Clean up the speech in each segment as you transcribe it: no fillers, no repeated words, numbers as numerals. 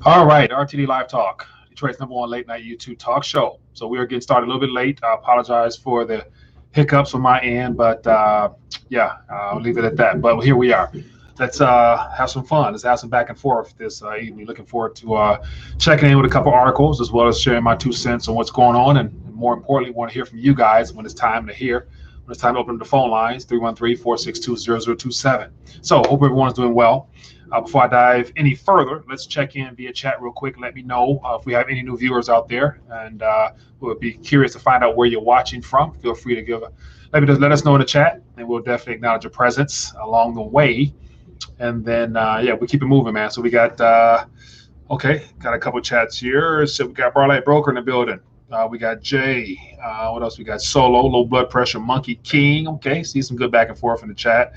All right, RTD Live Talk, Detroit's #1 late night YouTube talk show. So we are getting started a little bit late. I apologize for the hiccups on my end, but yeah, I'll leave it at that. But here we are. Let's have some fun. Let's have some back and forth this evening. Looking forward to checking in with a couple articles as well as sharing my 2 cents on what's going on. And more importantly, want to hear from you guys when it's time to hear. When it's time to open up the phone lines, 313-462-0027. So hope everyone's doing well. Before I dive any further, let's check in via chat real quick. Let me know if we have any new viewers out there, and we'll be curious to find out where you're watching from. Feel free to let us know in the chat, and we'll definitely acknowledge your presence along the way. And then yeah, we keep it moving, man. So we got got a couple chats here. So we got Barlight Broker in the building. We got Jay. What else? We got Solo, Low Blood Pressure, Monkey King. Okay, see some good back and forth in the chat.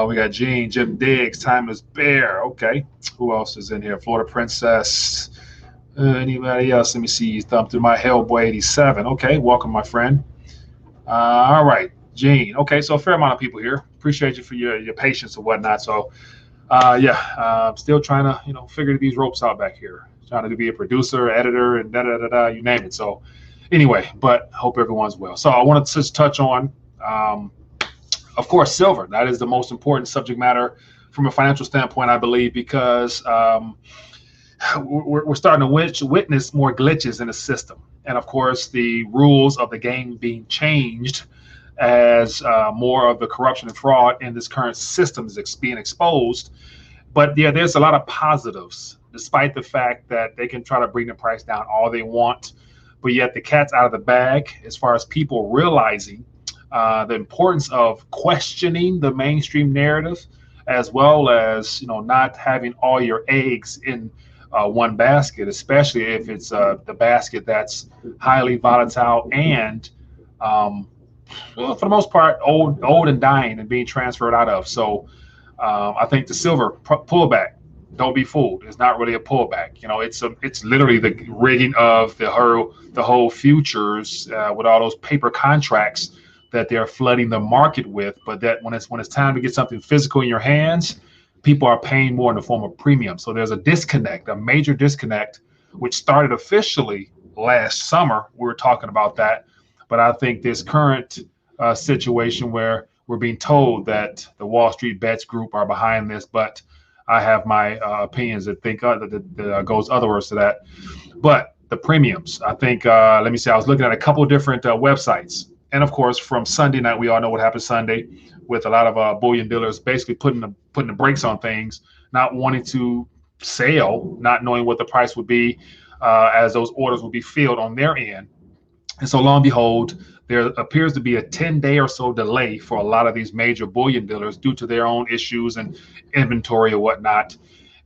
We got Gene, Jim Diggs, Timeless Bear. Okay. Who else is in here? Florida Princess. Anybody else? Let me see. Thumb through my Hellboy 87. Okay. Welcome, my friend. All right. Gene. Okay. So a fair amount of people here. Appreciate you for your patience and whatnot. So, yeah, still trying to, figure these ropes out back here. Trying to be a producer, editor, and da-da-da-da, you name it. So anyway, but hope everyone's well. So I wanted to just touch on, of course, silver. That is the most important subject matter from a financial standpoint, I believe, because we're starting to witness more glitches in the system. And of course, the rules of the game being changed as more of the corruption and fraud in this current system is being exposed. But yeah, there's a lot of positives, despite the fact that they can try to bring the price down all they want. But yet the cat's out of the bag as far as people realizing the importance of questioning the mainstream narrative, as well as not having all your eggs in one basket, especially if it's the basket that's highly volatile and, well, for the most part, old and dying and being transferred out of. So I think the silver pullback. Don't be fooled. It's not really a pullback. It's literally the rigging of the whole futures with all those paper contracts that they're flooding the market with, but that when it's time to get something physical in your hands, people are paying more in the form of premium. So there's a major disconnect, which started officially last summer. We were talking about that, but I think this current situation where we're being told that the Wall Street Bets group are behind this, but I have my opinions that think that goes otherwise to that. But the premiums, I think, let me see, I was looking at a couple of different websites. And of course, from Sunday night, we all know what happened Sunday with a lot of bullion dealers basically putting the brakes on things, not wanting to sell, not knowing what the price would be as those orders would be filled on their end. And so, lo and behold, there appears to be a 10-day or so delay for a lot of these major bullion dealers due to their own issues and inventory or whatnot.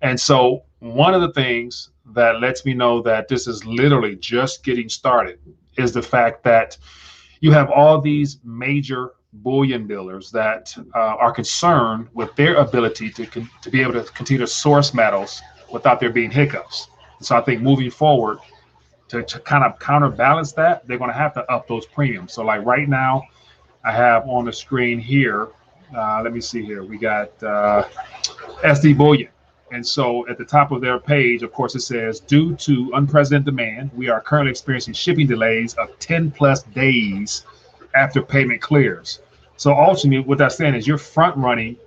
And so, one of the things that lets me know that this is literally just getting started is the fact that you have all these major bullion dealers that are concerned with their ability to be able to continue to source metals without there being hiccups. So I think moving forward, to kind of counterbalance that, they're going to have to up those premiums. So like right now, I have on the screen here, let me see here, we got SD Bullion. And so at the top of their page, of course, it says, due to unprecedented demand, we are currently experiencing shipping delays of 10 plus days after payment clears. So ultimately, what that's saying is you're front running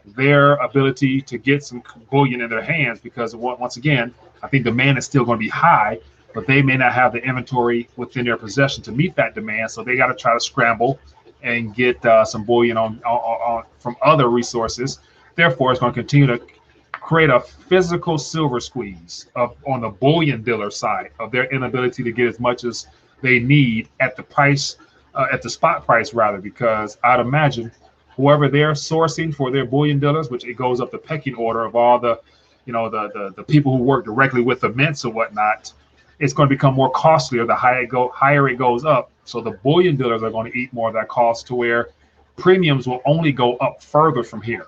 their ability to get some bullion in their hands because, once again, I think demand is still going to be high, but they may not have the inventory within their possession to meet that demand. So they got to try to scramble and get some bullion on from other resources. Therefore, it's going to continue to create a physical silver squeeze on the bullion dealer side of their inability to get as much as they need at the price, at the spot price rather, because I'd imagine whoever they're sourcing for their bullion dealers, which it goes up the pecking order of all the, the people who work directly with the mints or whatnot, it's going to become more costlier the higher it goes up. So the bullion dealers are going to eat more of that cost to where premiums will only go up further from here.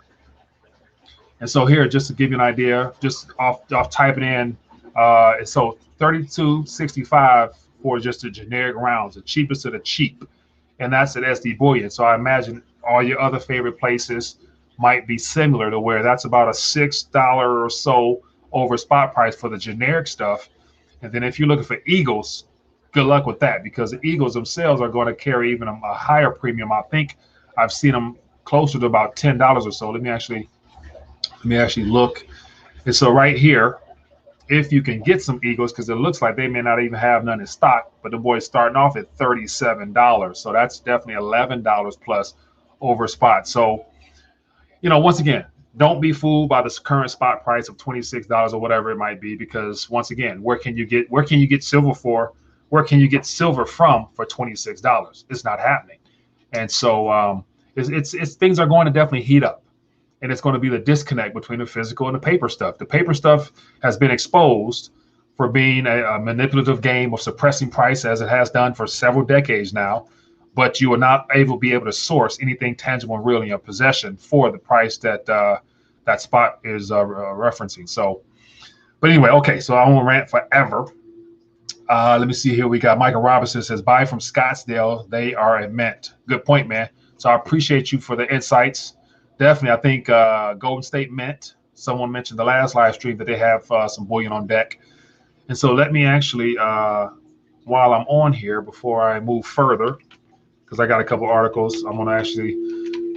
And so here, just to give you an idea, just off typing in, so 32.65 for just the generic rounds, the cheapest of the cheap, and that's at SD Bullion. So I imagine all your other favorite places might be similar to where that's about a $6 or so over spot price for the generic stuff. And then if you're looking for Eagles, good luck with that, because the Eagles themselves are going to carry even a higher premium. I think I've seen them closer to about $10 or so. Let me actually look. And so right here, if you can get some Eagles, because it looks like they may not even have none in stock, but the boy's starting off at $37. So that's definitely $11 plus over spot. So, once again, don't be fooled by this current spot price of $26 or whatever it might be, because once again, where can you get silver for? Where can you get silver from for $26? It's not happening. And so it's things are going to definitely heat up. And it's going to be the disconnect between the physical and the paper stuff. The paper stuff has been exposed for being a manipulative game of suppressing price, as it has done for several decades now. But you are not able to be able to source anything tangible and real in your possession for the price that that spot is referencing. So, but anyway, okay. So I won't rant forever. Let me see here. We got Michael Robinson says, buy from Scottsdale. They are a mint. Good point, man. So I appreciate you for the insights. Definitely, I think Golden State Mint, someone mentioned the last live stream that they have some bullion on deck. And so let me actually, while I'm on here, before I move further, because I got a couple articles, I'm going to actually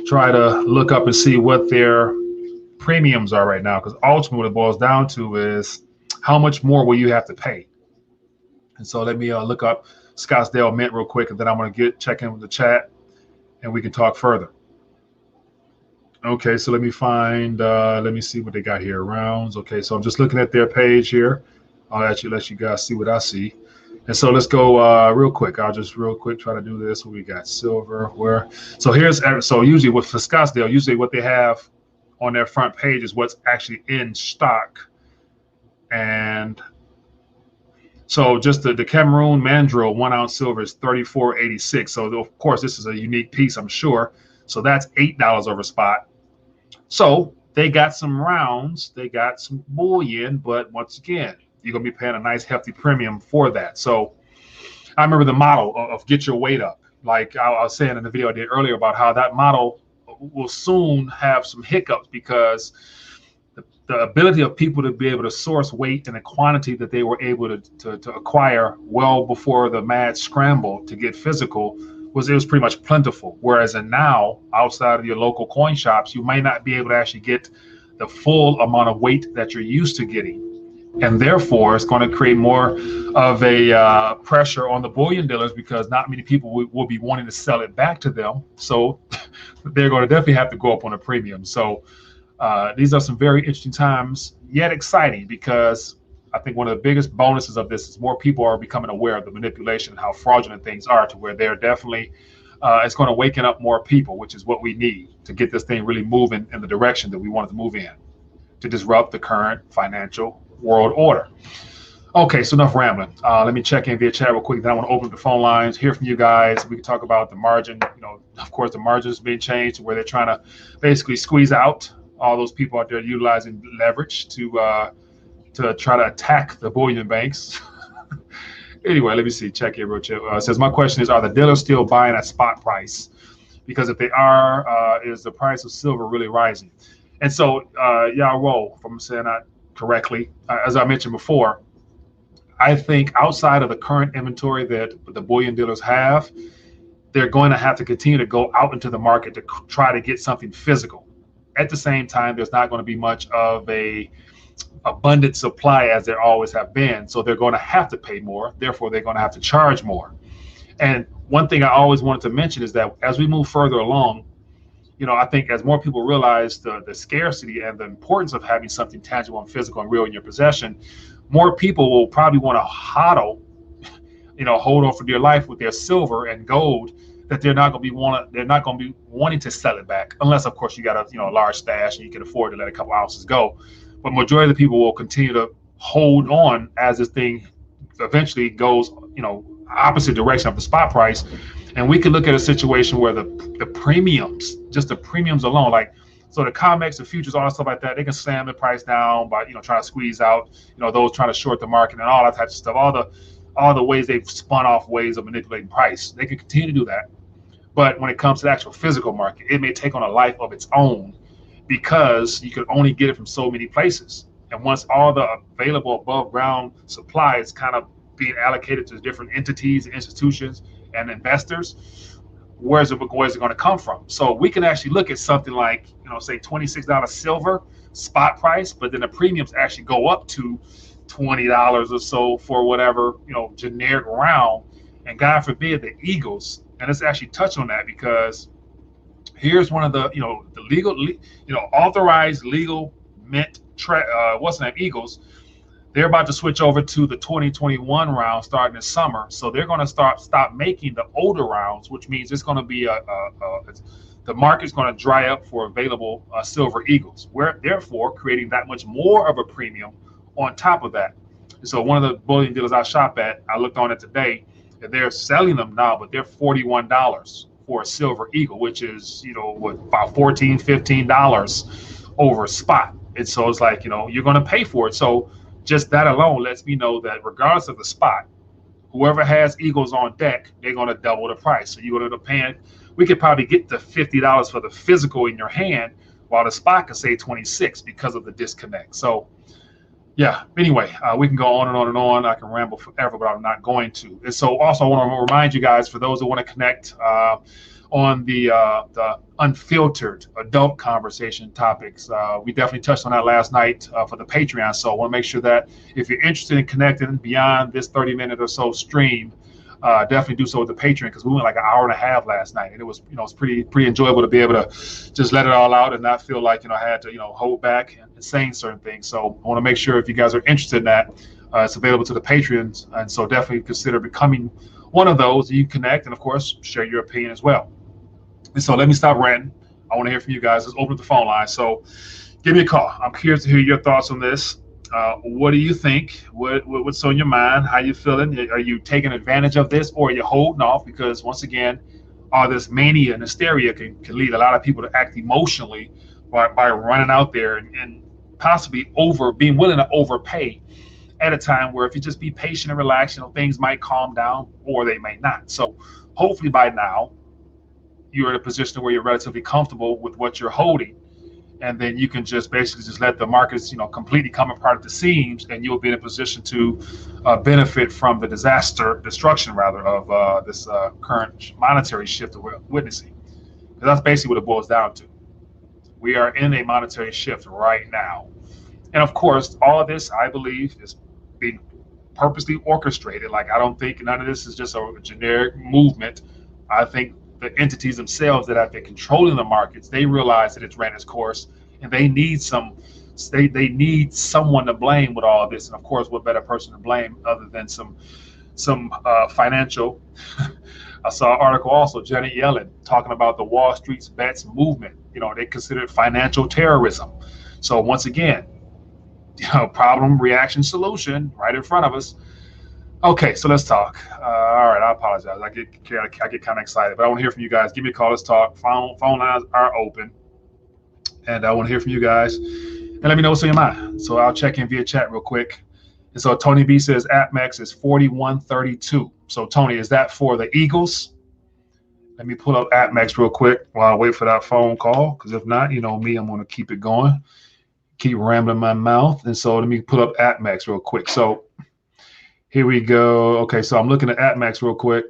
try to look up and see what their premiums are right now, because ultimately what it boils down to is how much more will you have to pay? And so let me look up Scottsdale Mint real quick, and then I'm going to check in with the chat, and we can talk further. Okay, so let me find, let me see what they got here, rounds. Okay, so I'm just looking at their page here. I'll actually let you guys see what I see. And so let's go real quick. I'll just real quick try to do this. We got silver, so usually with Scottsdale, usually what they have on their front page is what's actually in stock. And so just the Cameroon Mandrill 1 ounce silver is $34.86. So of course this is a unique piece, I'm sure. So that's $8 over spot. So they got some rounds, they got some bullion, but once again, you're going to be paying a nice hefty premium for that. So I remember the model of get your weight up. Like I was saying in the video I did earlier about how that model will soon have some hiccups, because the ability of people to be able to source weight in a quantity that they were able to acquire well before the mad scramble to get physical was pretty much plentiful. Whereas now, outside of your local coin shops, you might not be able to actually get the full amount of weight that you're used to getting. And therefore, it's going to create more of a pressure on the bullion dealers, because not many people will be wanting to sell it back to them. So they're going to definitely have to go up on a premium. So these are some very interesting times, yet exciting, because I think one of the biggest bonuses of this is more people are becoming aware of the manipulation and how fraudulent things are, to where they're definitely, it's going to waken up more people, which is what we need to get this thing really moving in the direction that we want it to move in, to disrupt the current financial world order. Okay, so enough rambling. Let me check in via chat real quick. Then I want to open up the phone lines, hear from you guys. We can talk about the margin. Of course, the margins being changed to where they're trying to basically squeeze out all those people out there utilizing leverage to try to attack the bullion banks. Anyway, let me see. Check here real quick. It says, my question is, are the dealers still buying at spot price? Because if they are, is the price of silver really rising? And so, Yaro, if I'm saying that correctly, as I mentioned before, I think outside of the current inventory that the bullion dealers have, they're going to have to continue to go out into the market to try to get something physical. At the same time, there's not going to be much of a abundant supply as there always have been. So they're going to have to pay more. Therefore, they're going to have to charge more. And one thing I always wanted to mention is that as we move further along, I think as more people realize the scarcity and the importance of having something tangible and physical and real in your possession, more people will probably want to hodl, hold on for dear life with their silver and gold, that they're not going to be wanting to sell it back, unless of course you got a large stash and you can afford to let a couple ounces go. But majority of the people will continue to hold on as this thing eventually goes, opposite direction of the spot price. And we could look at a situation where the premiums, just the premiums alone, like, so the COMEX, the futures, all that stuff like that, they can slam the price down by, trying to squeeze out, those trying to short the market and all that type of stuff, all the ways they've spun off ways of manipulating price. They can continue to do that. But when it comes to the actual physical market, it may take on a life of its own, because you can only get it from so many places. And once all the available above ground supply is kind of being allocated to different entities, institutions, and investors, where's it going to come from? So we can actually look at something like, say $26 silver spot price, but then the premiums actually go up to $20 or so for whatever, generic round. And God forbid the Eagles. And let's actually touch on that, because here's one of the, the legal, authorized legal mint, what's the name, Eagles. They're about to switch over to the 2021 round starting this summer. So they're going to stop making the older rounds, which means it's going to be the market's going to dry up for available silver Eagles. We're therefore creating that much more of a premium on top of that. And so one of the bullion dealers I shop at, I looked on it today, and they're selling them now, but they're $41 for a silver Eagle, which is, about $14, $15 over spot. And so it's like, you're going to pay for it. So just that alone lets me know that regardless of the spot, whoever has Eagles on deck, they're going to double the price. So you're going to pay. We could probably get to $50 for the physical in your hand, while the spot could say 26 because of the disconnect. So yeah, anyway, we can go on and on and on. I can ramble forever, but I'm not going to. And so also I want to remind you guys, for those who want to connect on the unfiltered adult conversation topics, we definitely touched on that last night for the Patreon. So I want to make sure that if you're interested in connecting beyond this 30-minute or so stream, definitely do so with the Patreon, because we went like an hour and a half last night, and it was, it's pretty enjoyable to be able to just let it all out and not feel like, I had to, hold back and saying certain things. So I want to make sure, if you guys are interested in that, it's available to the Patreons, and so definitely consider becoming one of those. You connect and, of course, share your opinion as well. And so let me stop ranting. I want to hear from you guys. Let's open up the phone line. So give me a call. I'm curious to hear your thoughts on this. What do you think? What's on your mind? How you feeling? Are you taking advantage of this, or are you holding off? Because once again, all this mania and hysteria can lead a lot of people to act emotionally by running out there and possibly being willing to overpay at a time where, if you just be patient and relax, things might calm down, or they may not. So hopefully by now you're in a position where you're relatively comfortable with what you're holding. And then you can just basically just let the markets, completely come apart at the seams, and you'll be in a position to benefit from the destruction of this current monetary shift that we're witnessing. Because that's basically what it boils down to. We are in a monetary shift right now. And of course, all of this, I believe, is being purposely orchestrated. Like, I don't think none of this is just a generic movement. I think the entities themselves that have been controlling the markets, they realize that it's ran its course, and they need they need someone to blame with all of this. And of course, what better person to blame other than some financial. I saw an article also, Janet Yellen, talking about the Wall Street's bets movement. They consider it financial terrorism. So once again, problem, reaction, solution right in front of us. Okay, so let's talk. All right, I apologize. I get kind of excited, but I want to hear from you guys. Give me a call. Let's talk. Phone lines are open, and I want to hear from you guys. And let me know what's on your mind. So I'll check in via chat real quick. And so Tony B says APMEX is 41.32. So Tony, is that for the Eagles? Let me pull up APMEX real quick while I wait for that phone call, because if not, me, I'm going to keep it going, keep rambling my mouth. And so let me pull up APMEX real quick. So here we go. Okay, so I'm looking at APMEX real quick,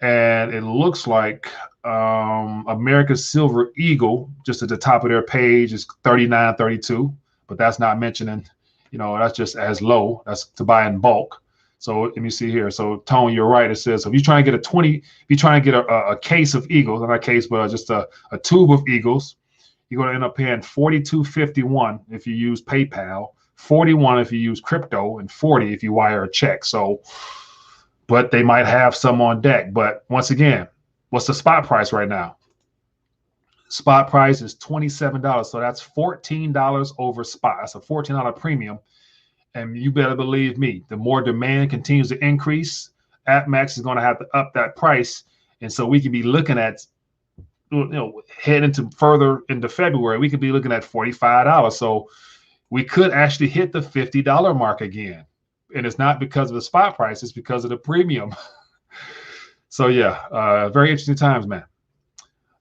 and it looks like America's Silver Eagle, just at the top of their page, is 39.32, but that's not mentioning, that's just as low. That's to buy in bulk. So let me see here. So Tony, you're right. It says, so if you're trying to get a case of Eagles, not a case, but just a tube of Eagles, you're going to end up paying $42.51 if you use PayPal, $41 if you use crypto, and $40 if you wire a check. So, but they might have some on deck. But once again, what's the spot price right now? Spot price is $27. So that's $14 over spot. That's a $14 premium. And you better believe me, the more demand continues to increase, APMEX is going to have to up that price. And so we can be looking at, head into further into February, we could be looking at $45. So we could actually hit the $50 mark again. And it's not because of the spot price, it's because of the premium. So yeah, very interesting times, man.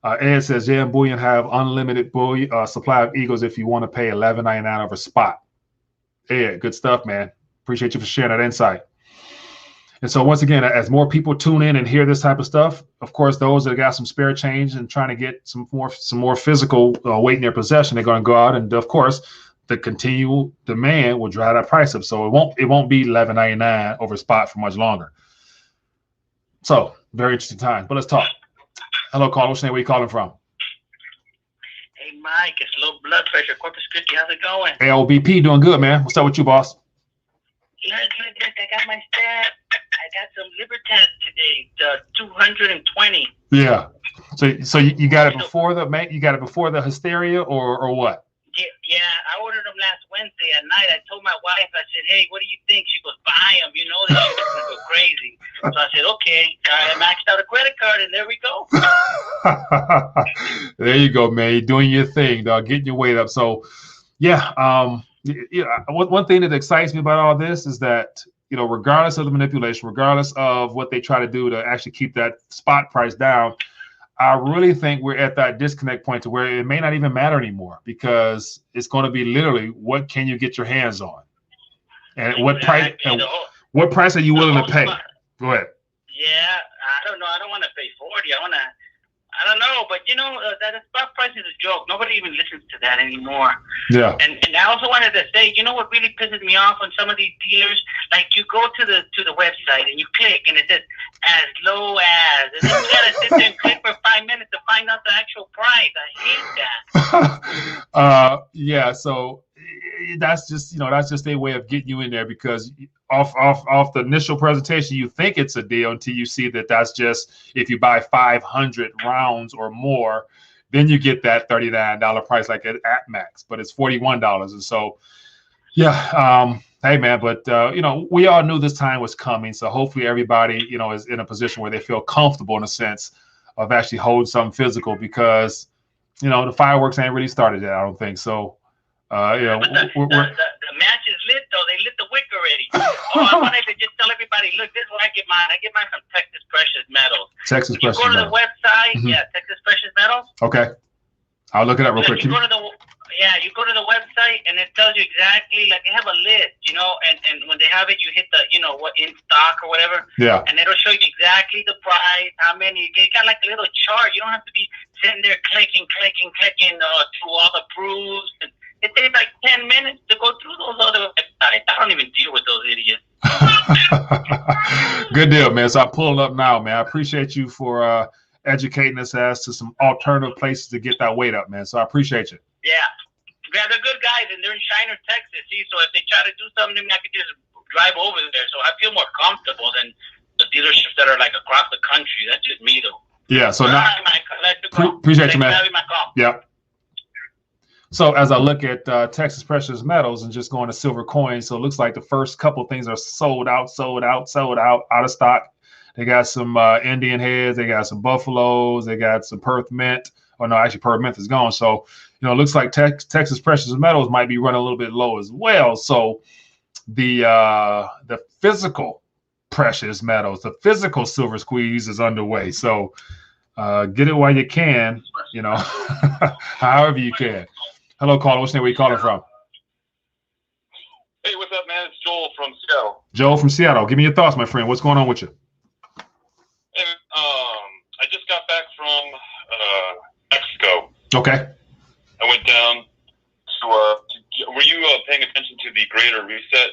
Ed says, yeah, Bullion have unlimited supply of Eagles if you want to pay $11.99 over spot. Yeah, good stuff, man. Appreciate you for sharing that insight. And so once again, as more people tune in and hear this type of stuff, of course, those that got some spare change and trying to get some more physical weight in their possession, they're going to go out, and of course, the continual demand will drive that price up. So it won't be $11.99 over spot for much longer. So very interesting time. But let's talk. Hello, caller. What's your name? Where you calling from? Hey, Mike. It's low blood pressure. Corpus Christi. How's it going? LBP doing good, man. What's up with you, boss? Good. I got my stat. I got some Libertas today. 220. Yeah. So you got it before the hysteria or what? Yeah, I ordered them last Wednesday at night. I told my wife, I said, hey, what do you think? She goes, buy them. You know that shit's going to go crazy. So I said, okay. I maxed out a credit card, and there we go. There you go, man. You're doing your thing, dog. Getting your weight up. So, yeah. One thing that excites me about all this is that, regardless of the manipulation, regardless of what they try to do to actually keep that spot price down, I really think we're at that disconnect point to where it may not even matter anymore, because it's going to be literally what can you get your hands on, and what price are you willing to pay? Go ahead. Yeah, I don't know. I don't want to pay 40. I don't know, but that spot price is a joke. Nobody even listens to that anymore. Yeah. And I also wanted to say, what really pisses me off on some of these dealers? Like, you go to the website and you click and it says as low as, and then you gotta sit there and click for 5 minutes to find out the actual price. I hate that. Yeah. So that's just a way of getting you in there, because off the initial presentation, you think it's a deal until you see that that's just if you buy 500 rounds or more, then you get that $39 price like at max, but it's $41. And so, yeah, hey man, but we all knew this time was coming. So hopefully everybody, is in a position where they feel comfortable in a sense of actually holding something physical, because, the fireworks ain't really started yet, I don't think. So, But the match is lit, though. They lit the wick already. I wanted to just tell everybody, look, this is where I get mine. I get mine from Texas Precious Metals. Texas Precious Metals. You go to the website, Mm-hmm. Texas Precious Metals. Okay. I'll look it up real quick. You go to the website, and it tells you exactly, like, they have a list, and when they have it, you hit the, what in stock or whatever. Yeah. And it'll show you exactly the price, how many. It's got like a little chart. You don't have to be sitting there clicking through all the proofs. And it takes like 10 minutes to go through those other websites. I don't even deal with those idiots. Good deal, man. So I'm pulling up now, man. I appreciate you for educating us as to some alternative places to get that weight up, man. So I appreciate you. Yeah, they're good guys, and they're in Shiner, Texas. See, so if they try to do something, I could just drive over there. So I feel more comfortable than the dealerships that are like across the country. That's just me, though. Yeah. So now, right, appreciate you, man. Yeah. So as I look at Texas Precious Metals and just going to silver coins, so it looks like the first couple things are sold out of stock. They got some Indian heads, they got some buffaloes, they got some Perth mint. Oh no, actually Perth mint is gone. So it looks like Texas Precious Metals might be running a little bit low as well. So the physical precious metals, the physical silver squeeze is underway. So get it while you can, however you can. Hello, caller. What's your name? Where you calling from? Hey, what's up, man? It's Joel from Seattle. Joel from Seattle. Give me your thoughts, my friend. What's going on with you? Hey, I just got back from Mexico. Okay. I went down to were you paying attention to the Greater Reset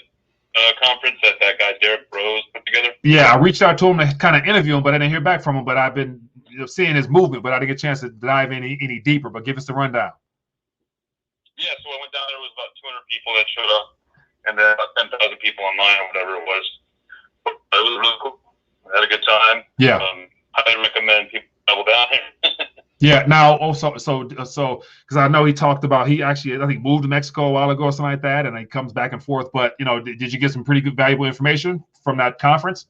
conference that guy Derek Rose put together? Yeah, I reached out to him to kind of interview him, but I didn't hear back from him. But I've been seeing his movement, but I didn't get a chance to dive any deeper. But give us the rundown. Yeah, so I went down there. It was about 200 people that showed up, and then about 10,000 people online or whatever it was. But it was really cool. I had a good time. Yeah. I recommend people travel down here. Yeah. Now, also, so because I know he talked about I think moved to Mexico a while ago or something like that, and he comes back and forth. But did you get some pretty good, valuable information from that conference?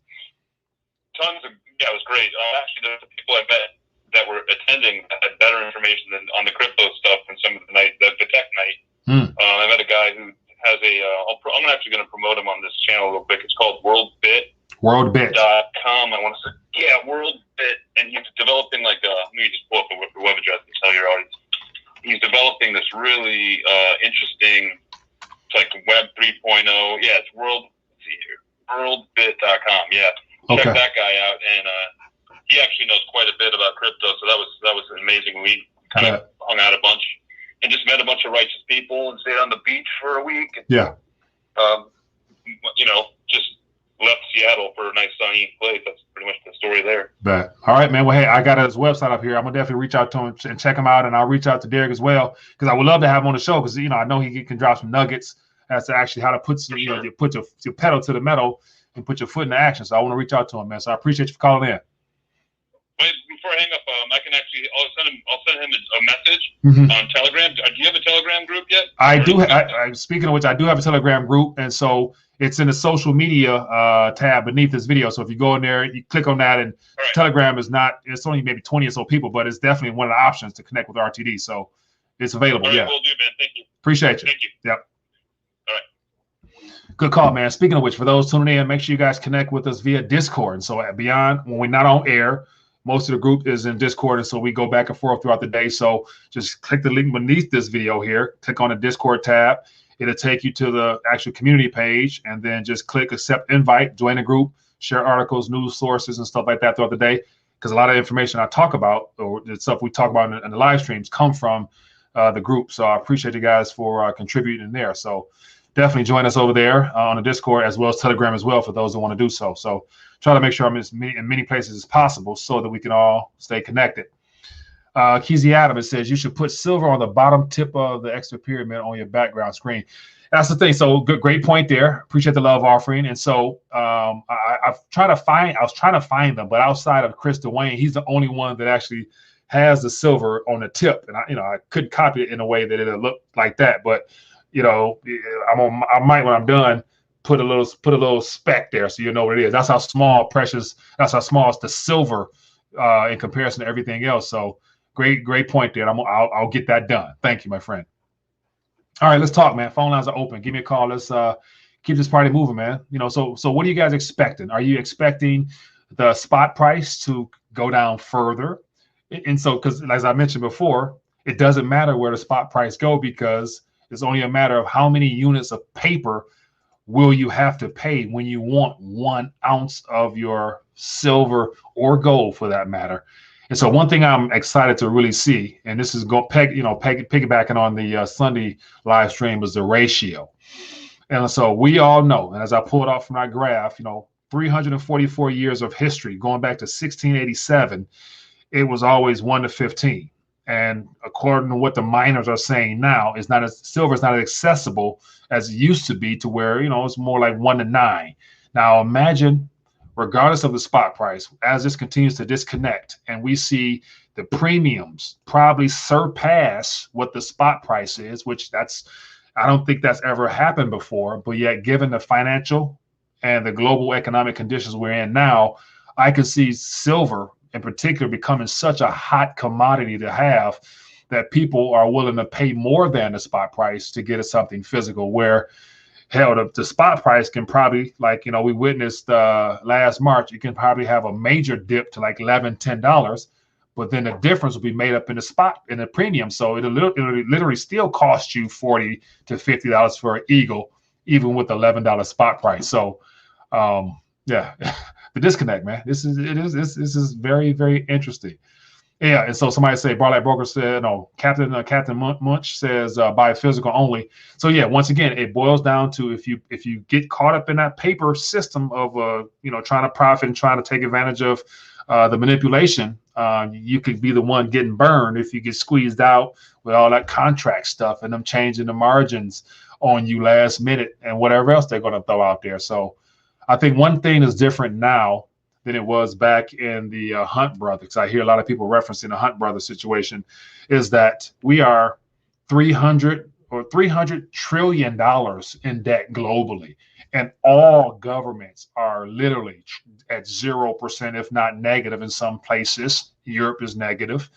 Tons of it was great. Actually, the people I met that were attending had better information than on the crypto stuff and some of the tech night. I met a guy who has I'm actually going to promote him on this channel real quick. It's called WorldBit.com. I want to say, yeah, WorldBit. And he's developing let me just pull up the web address and tell your audience. He's developing this really interesting like Web 3.0. Yeah, it's worldbit.com. Yeah, check that guy out, and he actually knows quite a bit about crypto. So that was amazing. We kind of hung out a bunch and just met a bunch of righteous people and stayed on the beach for a week. And, just left Seattle for a nice sunny place. That's pretty much the story there. Bet. All right, man. Well, hey, I got his website up here. I'm gonna definitely reach out to him and check him out, and I'll reach out to Derek as well, because I would love to have him on the show, because I know he can drop some nuggets as to actually how to put you put your pedal to the metal and put your foot into action. So I want to reach out to him, man. So I appreciate you for calling in. Wait, before I hang up, I can actually I'll send him a message on Telegram. Do you have a Telegram group yet? I do. Speaking of which, I do have a Telegram group, and so it's in the social media tab beneath this video. So if you go in there, you click on that, and Telegram is not. It's only maybe 20 or so people, but it's definitely one of the options to connect with RTD. So it's available. All right, will do, man. Thank you. Appreciate you. Thank you. Yep. All right. Good call, man. Speaking of which, for those tuning in, make sure you guys connect with us via Discord. And so beyond, when we're not on air, most of the group is in Discord, and so we go back and forth throughout the day. So just click the link beneath this video here, click on the Discord tab. It'll take you to the actual community page, and then just click accept invite, join the group, share articles, news sources, and stuff like that throughout the day. Because a lot of information I talk about, or the stuff we talk about in the live streams, come from the group. So I appreciate you guys for contributing there. So definitely join us over there on the Discord, as well as Telegram as well, for those that want to do so. So try to make sure I'm in many places as possible so that we can all stay connected. Keiser Adams says you should put silver on the bottom tip of the extra pyramid on your background screen. That's the thing. So great point there. Appreciate the love offering. And so I was trying to find them, but outside of Chris Dwayne, he's the only one that actually has the silver on the tip. And I couldn't copy it in a way that it'll look like that. But I might, when I'm done, put a little speck there so you know what it is. That's how small is the silver in comparison to everything else. So great point there. I'll get that done. Thank you, my friend. All right, let's talk, man. Phone lines are open. Give me a call. Let's keep this party moving, man. So what are you guys expecting? Are you expecting the spot price to go down further? And so, because as I mentioned before, it doesn't matter where the spot price go, because it's only a matter of how many units of paper will you have to pay when you want 1 ounce of your silver or gold, for that matter. And so one thing I'm excited to really see, and this is piggybacking on the Sunday live stream, was the ratio. And so we all know, and as I pulled off from that graph, 344 years of history, going back to 1687, it was always 1 to 15. And according to what the miners are saying now, silver is not as accessible as it used to be, to where it's more like 1 to 9. Now imagine, regardless of the spot price, as this continues to disconnect, and we see the premiums probably surpass what the spot price is, which I don't think that's ever happened before. But yet, given the financial and the global economic conditions we're in now, I could see silver in particular becoming such a hot commodity to have, that people are willing to pay more than the spot price to get something physical, where hell, the spot price can probably, like, we witnessed last March, you can probably have a major dip to like $11, $10, but then the difference will be made up in the premium. So it'll literally still cost you $40 to $50 for an eagle, even with the $11 spot price. So yeah, the disconnect, man. This is very, very interesting. Yeah, and so somebody say, Barlight Broker said, no, Captain Munch says buy physical only. So yeah, once again, it boils down to if you get caught up in that paper system of trying to profit and trying to take advantage of the manipulation, you could be the one getting burned if you get squeezed out with all that contract stuff and them changing the margins on you last minute and whatever else they're going to throw out there. So I think one thing is different now than it was back in the Hunt brothers. I hear a lot of people referencing the Hunt brothers situation, is that we are $300 trillion in debt globally. And all governments are literally at 0%, if not negative in some places. Europe is negative.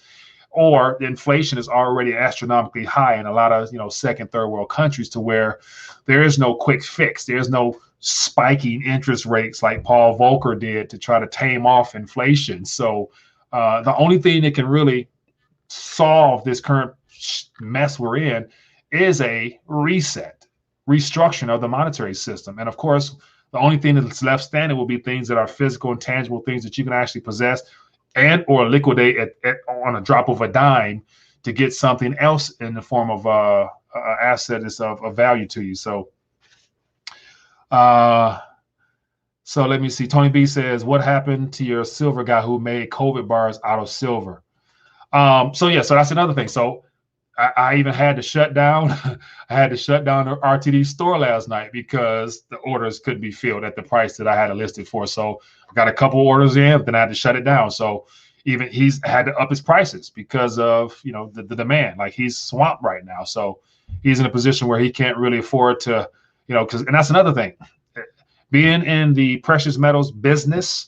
Or the inflation is already astronomically high in a lot of second, third world countries, to where there is no quick fix. There's no spiking interest rates like Paul Volcker did to try to tame off inflation. So the only thing that can really solve this current mess we're in is a reset. restructuring of the monetary system. And of course, the only thing that's left standing will be things that are physical and tangible, things that you can actually possess and or liquidate on a drop of a dime to get something else in the form of a asset is of value to you. So so let me see. Tony B says, what happened to your silver guy who made COVID bars out of silver? So that's another thing. So I even had to shut down. I had to shut down the RTD store last night because the orders couldn't be filled at the price that I had it listed for. So I got a couple orders in, then I had to shut it down. So even he's had to up his prices because of the demand. Like he's swamped right now. So he's in a position where he can't really afford to, and that's another thing. Being in the precious metals business,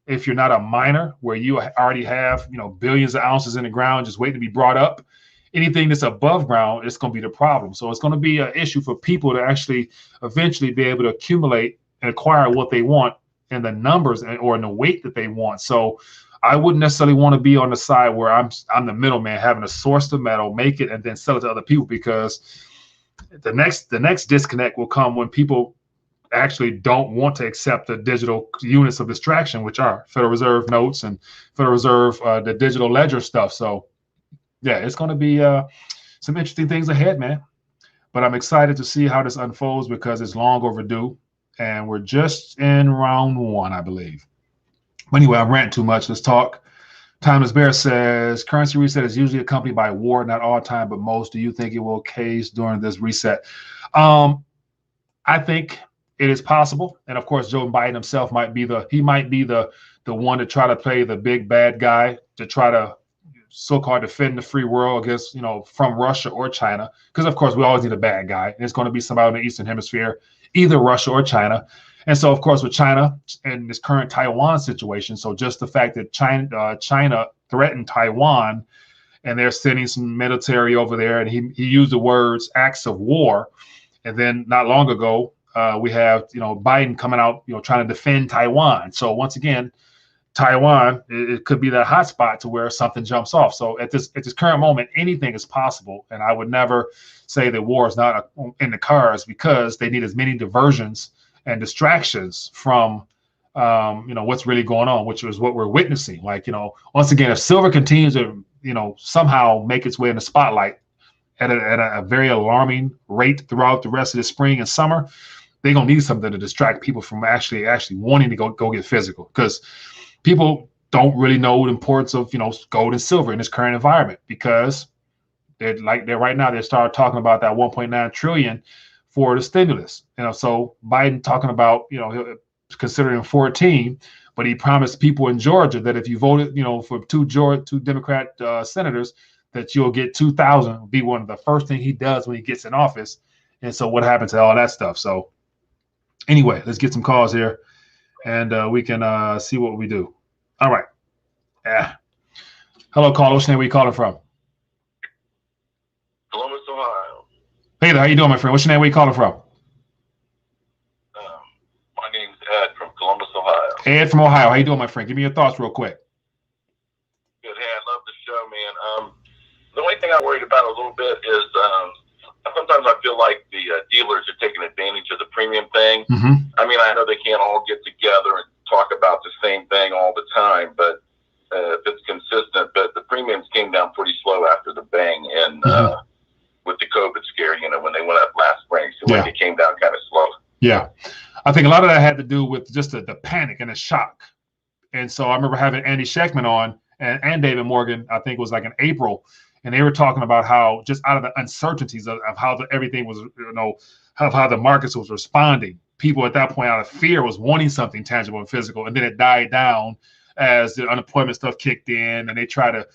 if you're not a miner where you already have billions of ounces in the ground just waiting to be brought up, anything that's above ground, it's going to be the problem. So it's going to be an issue for people to actually eventually be able to accumulate and acquire what they want in the numbers or in the weight that they want. So I wouldn't necessarily want to be on the side where I'm the middleman having to source the metal, make it, and then sell it to other people, because the next disconnect will come when people actually don't want to accept the digital units of distraction, which are Federal Reserve notes and Federal Reserve, the digital ledger stuff. So yeah, it's going to be some interesting things ahead, man. But I'm excited to see how this unfolds because it's long overdue. And we're just in round one, I believe. But anyway, I'm ranting too much. Let's talk. Timeless Bear says, currency reset is usually accompanied by war, not all time, but most. Do you think it will case during this reset? I think it is possible. And of course, Joe Biden himself might be the one to try to play the big bad guy to try to so-called defend the free world against, from Russia or China. Because of course we always need a bad guy. And it's going to be somebody in the Eastern Hemisphere, either Russia or China. And so of course with China and this current Taiwan situation, so just the fact that China threatened Taiwan and they're sending some military over there, and he used the words acts of war. And then not long ago, we have, Biden coming out, trying to defend Taiwan. So once again, Taiwan, it could be that hot spot to where something jumps off. So at this current moment, anything is possible. And I would never say that war is not in the cards, because they need as many diversions and distractions from, what's really going on, which is what we're witnessing. Like, once again, if silver continues to, somehow make its way in the spotlight at a very alarming rate throughout the rest of the spring and summer, they're going to need something to distract people from actually wanting to go get physical, because people don't really know the importance of, gold and silver in this current environment, because they're right now, they started talking about that 1.9 trillion for the stimulus. So Biden talking about, considering 14, but he promised people in Georgia that if you voted, for two Democrat senators, that you'll get 2,000. Will be one of the first thing he does when he gets in office. And so what happened to all that stuff? So anyway, let's get some calls here, and we can see what we do. All right. Yeah. Hello, caller. What's your name? Where you calling from? Columbus, Ohio. Hey there. How you doing, my friend? What's your name? Where you calling from? My name's Ed from Columbus, Ohio. Ed from Ohio. How you doing, my friend? Give me your thoughts real quick. Good. Hey, I love the show, man. The only thing I'm worried about a little bit is sometimes I feel like the dealers are taking advantage of the premium thing. Mm-hmm. I mean, I know they can't all get together and talk about the same thing all the time, but if it's consistent. But the premiums came down pretty slow after the bang, and with the COVID scare, when they went up last spring, so it came down kind of slow. Yeah, I think a lot of that had to do with just the panic and the shock. And so I remember having Andy Schechtman on and David Morgan, I think it was like in April, and they were talking about how just out of the uncertainties of how everything was, how the markets was responding, people at that point out of fear was wanting something tangible and physical, and then it died down as the unemployment stuff kicked in, and they try to,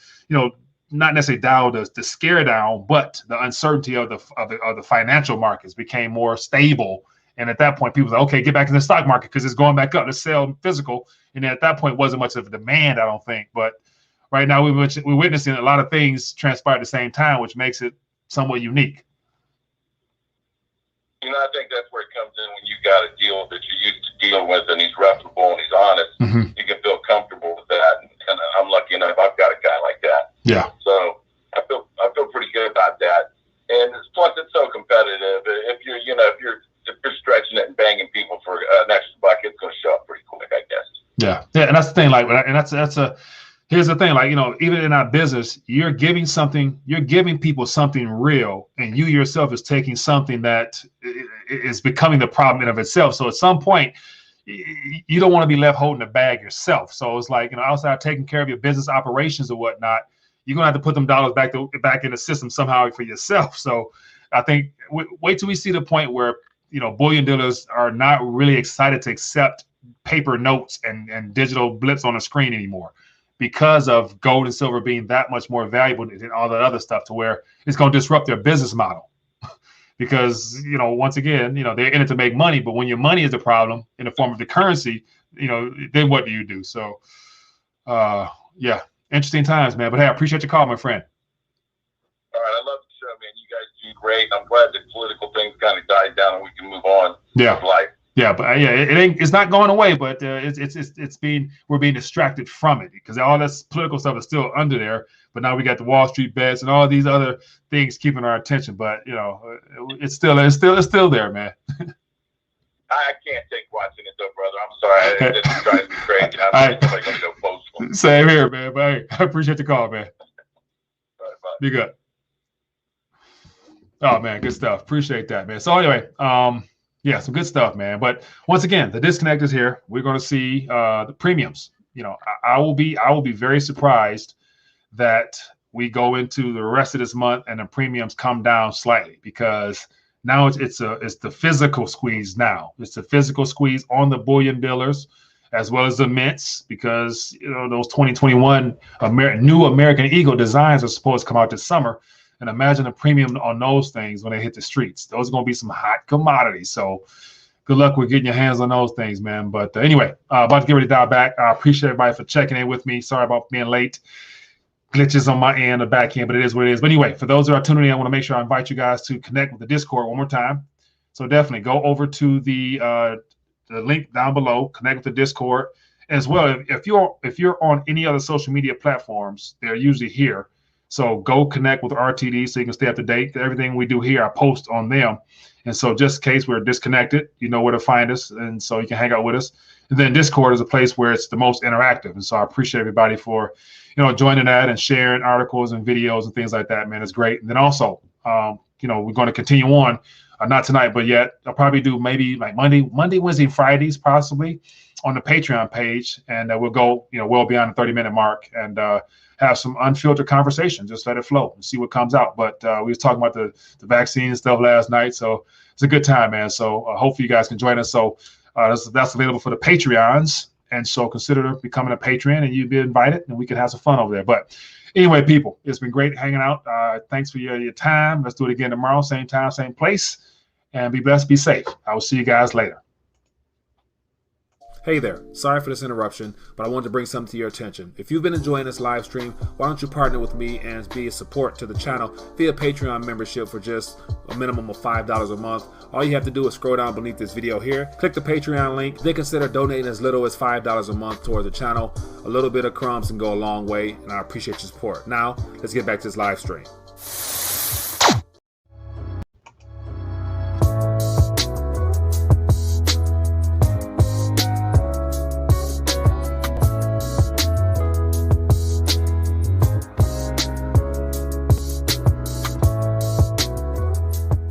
not necessarily dial the scare down, but the uncertainty of the financial markets became more stable. And at that point, people were like, okay, get back in the stock market because it's going back up. Let's sell physical. And at that point, wasn't much of a demand, I don't think. But right now, we're witnessing a lot of things transpire at the same time, which makes it somewhat unique. I think that's where it comes in when you got a deal that you're used to dealing with, and he's reputable and he's honest. Mm-hmm. You can feel comfortable with that, and I'm lucky enough I've got a guy like that. Yeah. So I feel pretty good about that. And plus, it's so competitive. If you're Yeah, and that's the thing. Like, and that's a here's the thing. Like, you know, even in our business, you're giving people something real, and you yourself is taking something that is becoming the problem in of itself. So at some point, you don't want to be left holding the bag yourself. So it's like, you know, outside of taking care of your business operations or whatnot, you're gonna have to put them dollars back in the system somehow for yourself. So I think wait till we see the point where, you know, bullion dealers are not really excited to accept paper notes and digital blips on the screen anymore, because of gold and silver being that much more valuable than all that other stuff, to where it's going to disrupt their business model. Because, you know, once again, you know, they're in it to make money, but when your money is the problem in the form of the currency, you know, then what do you do? So, yeah, interesting times, man. But hey, I appreciate your call, my friend. All right, I love the show, man. You guys do great. I'm glad the political things kind of died down and we can move on with life. Yeah, but it's not going away, but we're being distracted from it, because all this political stuff is still under there. But now we got the Wall Street bets and all these other things keeping our attention. But you know, it's still there, man. I can't take watching it though, brother. I'm sorry. It just drives me crazy. I'm like gonna go boastful. Same here, man. But hey, I appreciate the call, man. All right, bye. Be good. Oh man, good stuff. Appreciate that, man. So anyway, yeah, some good stuff, man. But once again, the disconnect is here. We're going to see the premiums. You know, I will be very surprised that we go into the rest of this month and the premiums come down slightly, because now it's the physical squeeze now. It's the physical squeeze on the bullion dealers as well as the mints, because, you know, those 2021 new American Eagle designs are supposed to come out this summer. And imagine a premium on those things when they hit the streets. Those are going to be some hot commodities. So good luck with getting your hands on those things, man. But anyway, about to get ready to dial back. I appreciate everybody for checking in with me. Sorry about being late. Glitches on my end, the back end, but it is what it is. But anyway, for those who are tuning in, I want to make sure I invite you guys to connect with the Discord one more time. So definitely go over to the link down below, connect with the Discord as well. If you're on any other social media platforms, they're usually here. So go connect with RTD so you can stay up to date. Everything we do here, I post on them. And so just in case we're disconnected, you know where to find us. And so you can hang out with us. And then Discord is a place where it's the most interactive. And so I appreciate everybody for, you know, joining that and sharing articles and videos and things like that, man. It's great. And then also, you know, we're going to continue on, not tonight, but yet I'll probably do maybe like Monday, Wednesday, Fridays, possibly on the Patreon page. And we'll go, you know, well beyond the 30-minute mark and, have some unfiltered conversation. Just let it flow and see what comes out. But we was talking about the vaccine and stuff last night, so it's a good time, man. So hopefully you guys can join us. So that's available for the Patreons, and so consider becoming a patron, and you'd be invited, and we can have some fun over there. But anyway, people, it's been great hanging out. Thanks for your time. Let's do it again tomorrow, same time, same place, and be blessed, be safe. I will see you guys later. Hey there, sorry for this interruption, but I wanted to bring something to your attention. If you've been enjoying this live stream, why don't you partner with me and be a support to the channel via Patreon membership for just a minimum of $5 a month. All you have to do is scroll down beneath this video here, click the Patreon link, then consider donating as little as $5 a month toward the channel. A little bit of crumbs can go a long way, and I appreciate your support. Now, let's get back to this live stream.